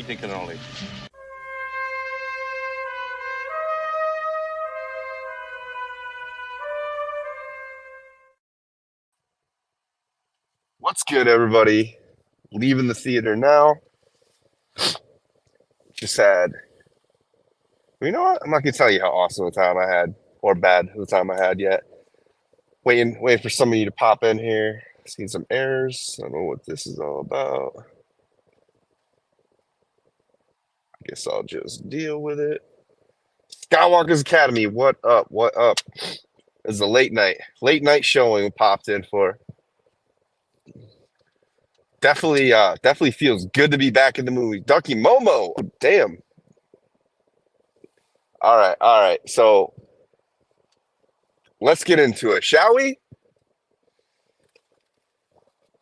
thinking only. What's good, everybody? Leaving the theater now. Just had, you know what? I'm not gonna tell you how awesome a time I had or bad the time I had yet. Waiting for some of you to pop in here. Seen some errors. I don't know what this is all about. I guess I'll just deal with it. Skywalker's Academy. What up? What up? It's a late night showing we popped in for. Definitely feels good to be back in the movie. Ducky Momo. Damn. All right. So let's get into it, shall we?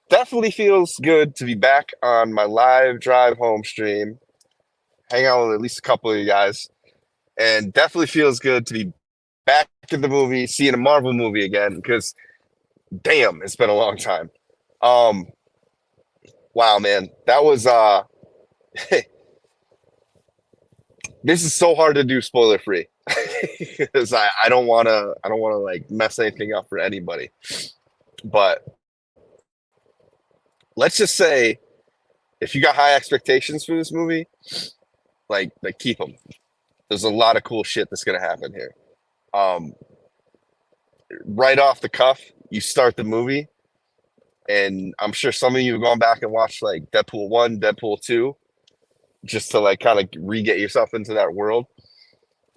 Definitely feels good to be back on my live drive home stream, hang out with at least a couple of you guys, and definitely feels good to be back in the movie, seeing a Marvel movie again, because damn, it's been a long time. Um, wow, man, that was this is so hard to do spoiler free because I don't wanna like mess anything up for anybody. But let's just say if you got high expectations for this movie, like keep them. There's a lot of cool shit that's gonna happen here. Um, right off the cuff, you start the movie, and I'm sure some of you have gone back and watched like Deadpool 1, Deadpool 2, just to like kind of re-get yourself into that world.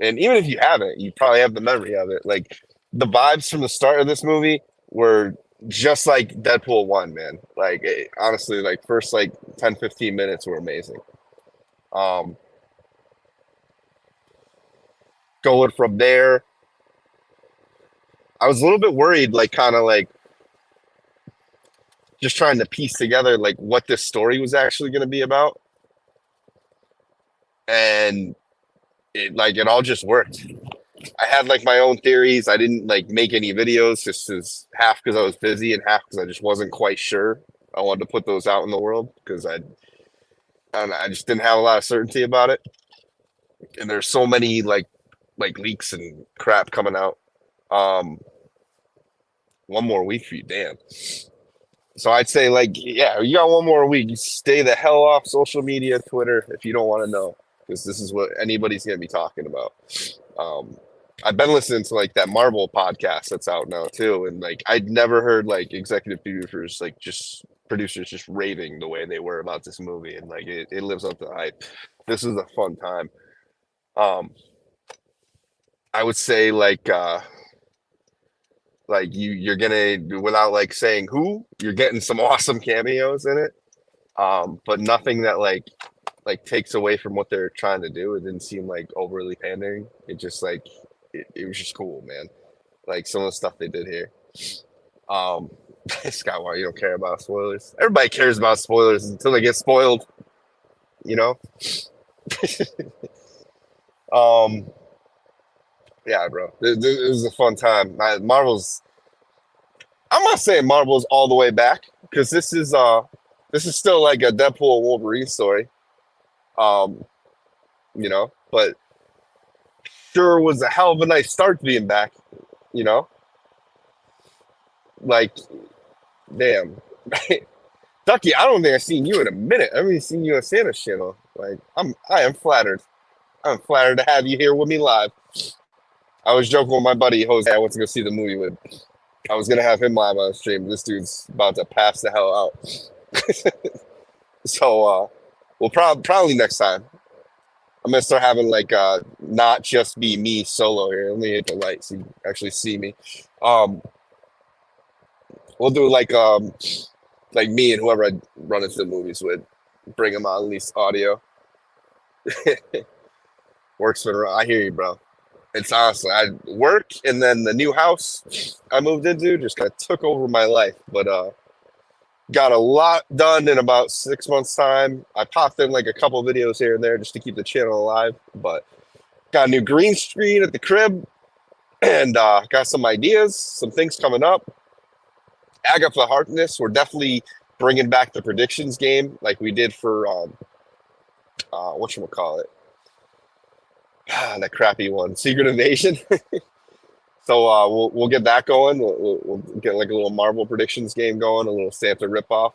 And even if you haven't, you probably have the memory of it. Like the vibes from the start of this movie were just like Deadpool 1, man. Like honestly, like first like 10, 15 minutes were amazing. Um, going from there, I was a little bit worried, like kind of like just trying to piece together like what this story was actually going to be about, and it all just worked. I had like my own theories. I didn't like make any videos, just as half because I was busy and half because I just wasn't quite sure. I wanted to put those out in the world because I don't know, I just didn't have a lot of certainty about it. And there's so many like leaks and crap coming out. Um, one more week for you, damn. So I'd say like, yeah, you got one more week. You stay the hell off social media, Twitter, if you don't want to know, because this is what anybody's gonna be talking about. Um, I've been listening to like that Marvel podcast that's out now too, and like I'd never heard like executive producers just raving the way they were about this movie, and like it lives up to the hype. This is a fun time. Um, I would say like you're gonna, without like saying who, you're getting some awesome cameos in it. But nothing that like takes away from what they're trying to do. It didn't seem like overly pandering. It just like it was just cool, man. Like some of the stuff they did here. Um, Skywalker, you don't care about spoilers. Everybody cares about spoilers until they get spoiled, you know. um, yeah, bro, this is a fun time. Marvel's. I'm not saying Marvel's all the way back because this is still like a Deadpool and Wolverine story. Um, but sure was a hell of a nice start to being back. You know, like damn, Ducky. I don't think I've seen you in a minute. I haven't even seen you on Santa's channel. Like I am flattered. I'm flattered to have you here with me live. I was joking with my buddy Jose. I went to go see the movie with. I was gonna have him live on the stream. This dude's about to pass the hell out. So we'll probably next time. I'm gonna start having like not just be me solo here. Let me hit the light so you can actually see me. Um, we'll do like me and whoever I run into the movies with, bring them on at least audio. Works for I hear you, bro. It's honestly I work and then the new house I moved into just kind of took over my life, but got a lot done in about 6 months time. I popped in like a couple videos here and there just to keep the channel alive, but got a new green screen at the crib and got some ideas, some things coming up. Agatha Harkness, we're definitely bringing back the predictions game like we did for whatchamacallit, that crappy one, Secret Invasion. So we'll get that going. We'll get like a little Marvel predictions game going, a little Santa ripoff.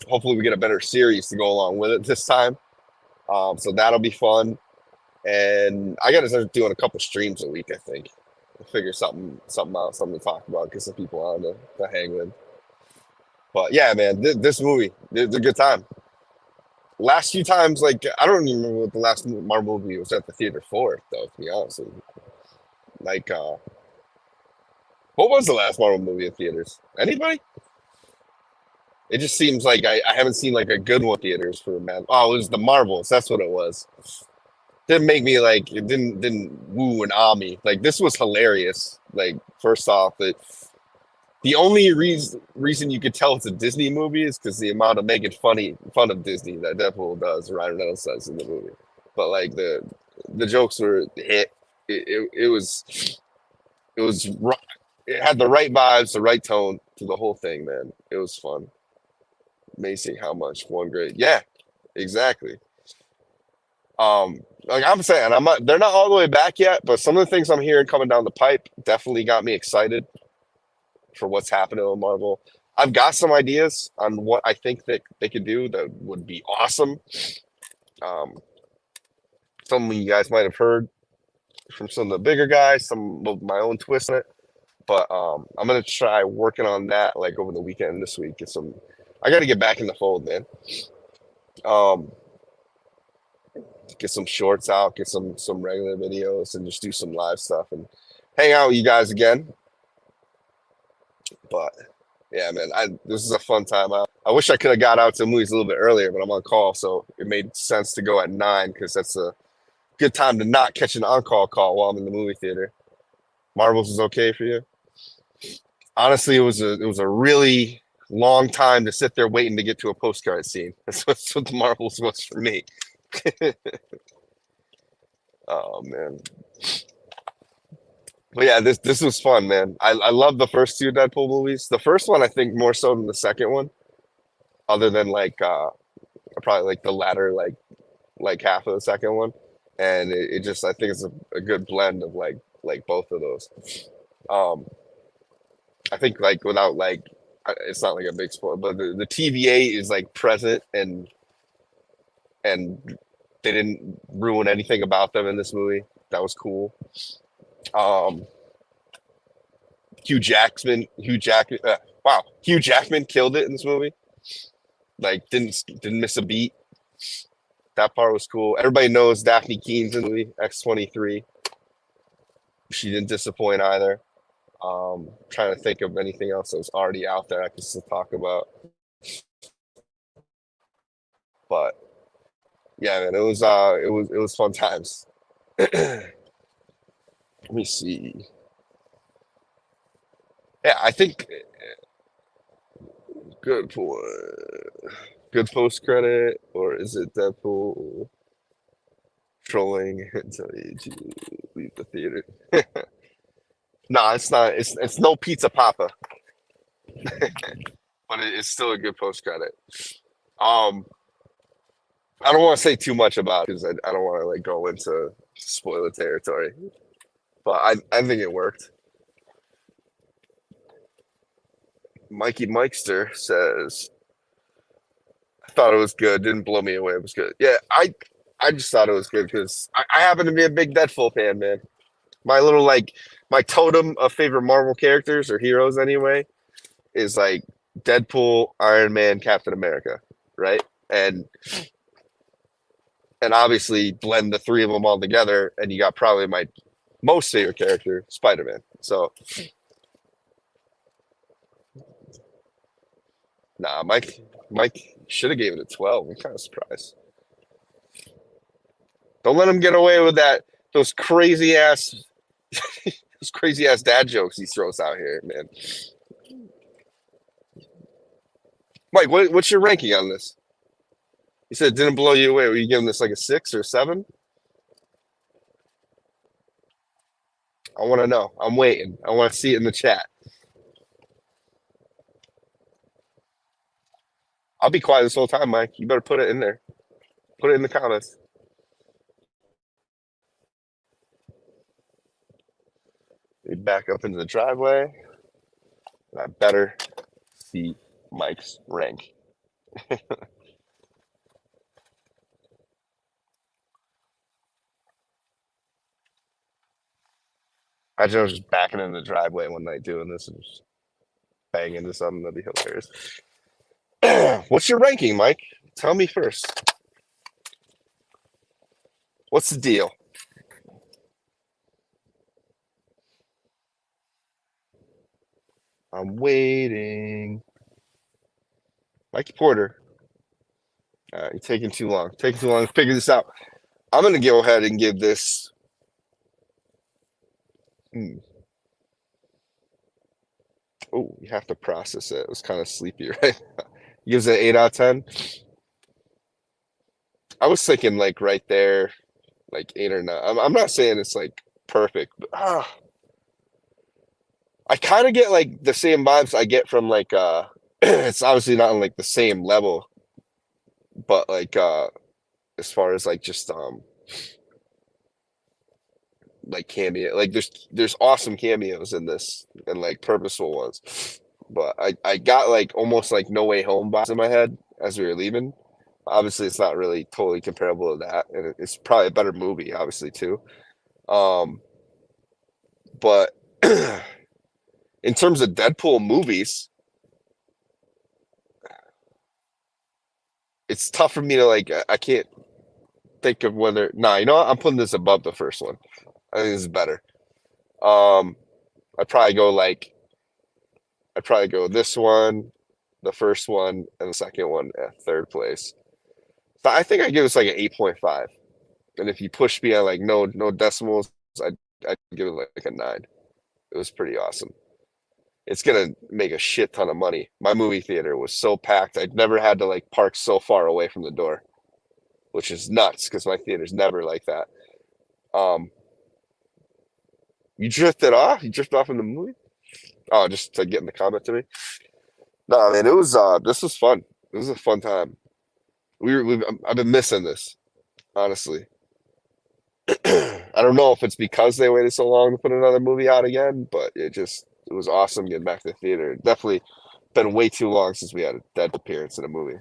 Hopefully, we get a better series to go along with it this time. So that'll be fun. And I got to start doing a couple streams a week. I think we'll figure something out, something to talk about, get some people on to hang with. But yeah, man, this movie, it's a good time. Last few times, like I don't even remember what the last Marvel movie was at the theater for, though. To be honest, with you. Like, what was the last Marvel movie in theaters? Anybody? It just seems like I haven't seen like a good one in theaters for man. Oh, it was the Marvels. That's what it was. Didn't make me like it didn't woo and ah me. Like this was hilarious. Like first off, the only reason you could tell it's a Disney movie is because the amount of making fun of Disney that Deadpool does, Ryan Reynolds does in the movie. But like the jokes were hit. It was it had the right vibes, the right tone to the whole thing, man. It was fun. Amazing how much one grade. Yeah, exactly. Like I'm saying, I'm not. They're not all the way back yet, but some of the things I'm hearing coming down the pipe definitely got me excited for what's happening with Marvel. I've got some ideas on what I think that they could do that would be awesome. Um, some of you guys might have heard from some of the bigger guys, some of my own twist on it. But I'm gonna try working on that like over the weekend this week. I got to get back in the fold, man. Um, get some shorts out, get some regular videos, and just do some live stuff and hang out with you guys again. But yeah, man, this is a fun time out. I wish I could have got out to the movies a little bit earlier, but I'm on call, so it made sense to go at 9 because that's a good time to not catch an on-call call while I'm in the movie theater. Marvels is okay for you? Honestly, it was a really long time to sit there waiting to get to a postcard scene. That's what the Marvels was for me. Oh man. But yeah, this was fun, man. I love the first two Deadpool movies. The first one, I think, more so than the second one, other than like probably like the latter like half of the second one. And it just I think it's a good blend of like both of those. Um, I think like without like it's not like a big spoiler, but the TVA is like present and they didn't ruin anything about them in this movie. That was cool. Um, Hugh Jackman. Wow, Hugh Jackman killed it in this movie. Like didn't miss a beat. That part was cool. Everybody knows Daphne Keene's in the movie X-23. She didn't disappoint either. Trying to think of anything else that was already out there I could still talk about. But yeah, man, it was fun times. Let me see. Yeah, I think good for good post credit, or is it Deadpool trolling until you leave the theater? No, it's not. It's no Pizza Papa, but it's still a good post credit. Um, I don't want to say too much about it because I don't want to like go into spoiler territory, but I think it worked. Mikey Mikester says, "I thought it was good. Didn't blow me away. It was good. Yeah, I just thought it was good because I happen to be a big Deadpool fan, man. My little like my totem of favorite Marvel characters or heroes anyway is like Deadpool, Iron Man, Captain America, right? And obviously blend the three of them all together, and you got probably my most favorite character, Spider Man. So nah, Mike should have gave it a 12. I'm kind of surprised. Don't let him get away with that. Those crazy ass, those crazy ass dad jokes he throws out here, man. Mike, what's your ranking on this? You said it didn't blow you away. Were you giving this like a 6 or 7? I want to know. I'm waiting. I want to see it in the chat. I'll be quiet this whole time, Mike. You better put it in there. Put it in the comments. We back up into the driveway. I better see Mike's rank. I was just backing in the driveway one night doing this and just bang into something. That'd be hilarious. What's your ranking, Mike? Tell me first. What's the deal? I'm waiting. Mike Porter. You're taking too long. Taking too long to figure this out. I'm gonna go ahead and give this. Hmm. Oh, you have to process it. It was kind of sleepy, right? Gives it 8 out of 10. I was thinking like right there, like 8 or 9. I'm not saying it's like perfect, but I kind of get like the same vibes I get from like it's obviously not on like the same level, but like as far as like just like cameo, like there's awesome cameos in this and like purposeful ones. But I got like almost like No Way Home vibes in my head as we were leaving. Obviously, it's not really totally comparable to that, and it's probably a better movie, obviously too. Um, but in terms of Deadpool movies, it's tough for me to like. I can't think of whether. Nah, you know what? I'm putting this above the first one. I think this is better. Um, I'd probably go like I'd probably go this one, the first one, and the second one at third place. So I think I give this like an 8.5. And if you push me at like no decimals, I'd give it like a 9. It was pretty awesome. It's gonna make a shit ton of money. My movie theater was so packed. I'd never had to like park so far away from the door, which is nuts because my theater's never like that. Um, you drifted off? You drifted off in the movie? Oh, just to get in the comment to me. No, man, it was this was fun. It was a fun time. I've been missing this, honestly. I don't know if it's because they waited so long to put another movie out again, but it was awesome getting back to the theater. Definitely been way too long since we had a dead appearance in a movie.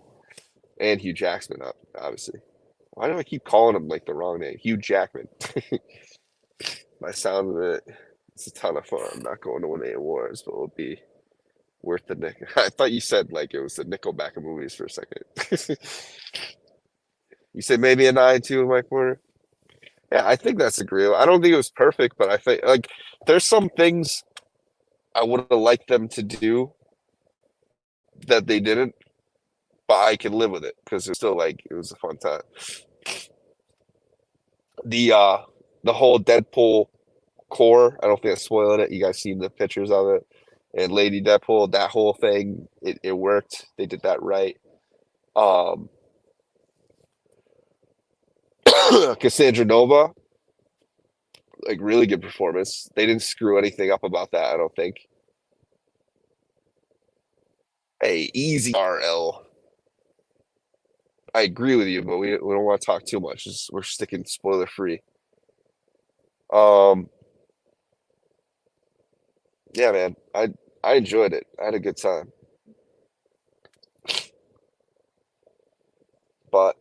And Hugh Jackman, obviously. Why do I keep calling him like the wrong name? Hugh Jackman. My sound of it, it's a ton of fun. I'm not going to win any awards, but it'll be worth the nick. I thought you said like it was the Nickelback of movies for a second. You said maybe a 9 too, Mike Porter. Yeah, I think that's agreeable. I don't think it was perfect, but I think like there's some things I would have liked them to do that they didn't, but I can live with it because it's still like it was a fun time. The uh the whole Deadpool core, I don't think I'm spoiling it. You guys seen the pictures of it. And Lady Deadpool, that whole thing, it worked. They did that right. Um Cassandra Nova, like really good performance. They didn't screw anything up about that, I don't think. Hey, easy RL. I agree with you, but we don't want to talk too much. We're sticking spoiler free. Um, yeah, man, I enjoyed it. I had a good time, but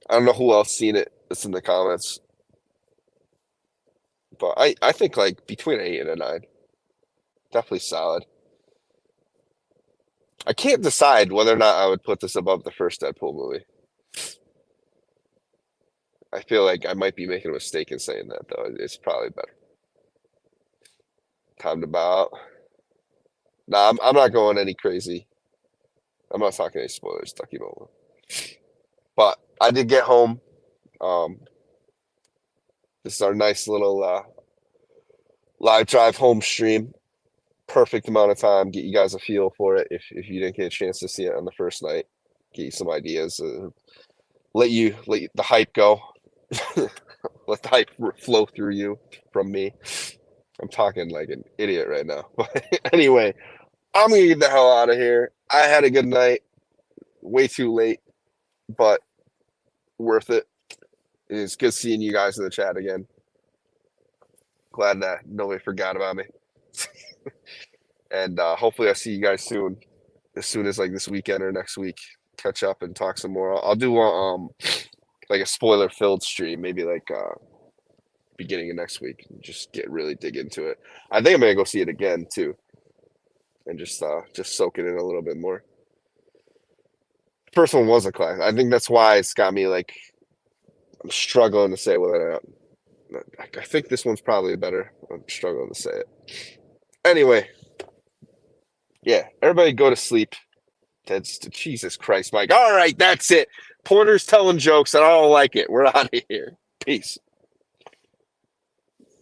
I don't know who else seen it. It's in the comments, but I think like between 8 and a 9, definitely solid. I can't decide whether or not I would put this above the first Deadpool movie. I feel like I might be making a mistake in saying that though. It's probably better. Time to bow out. Nah, I'm not going any crazy. I'm not talking any spoilers, Ducky Bowman. But I did get home. Um, this is our nice little live drive home stream. Perfect amount of time. Get you guys a feel for it if you didn't get a chance to see it on the first night. Get you some ideas. Let the hype go. Let the hype flow through you from me. I'm talking like an idiot right now. But anyway, I'm gonna get the hell out of here. I had a good night. Way too late, but worth it. It's good seeing you guys in the chat again. Glad that nobody forgot about me. And hopefully I see you guys soon, as soon as like this weekend or next week. Catch up and talk some more. I'll do like a spoiler filled stream, maybe like beginning of next week. Just really dig into it. I think I'm gonna go see it again too, and just soak it in a little bit more. First one was a class. I think that's why it's got me like I'm struggling to say whether or not. I think this one's probably better. I'm struggling to say it. Anyway, yeah, everybody go to sleep. That's Jesus Christ, Mike. All right, that's it. Porter's telling jokes, and I don't like it. We're out of here. Peace.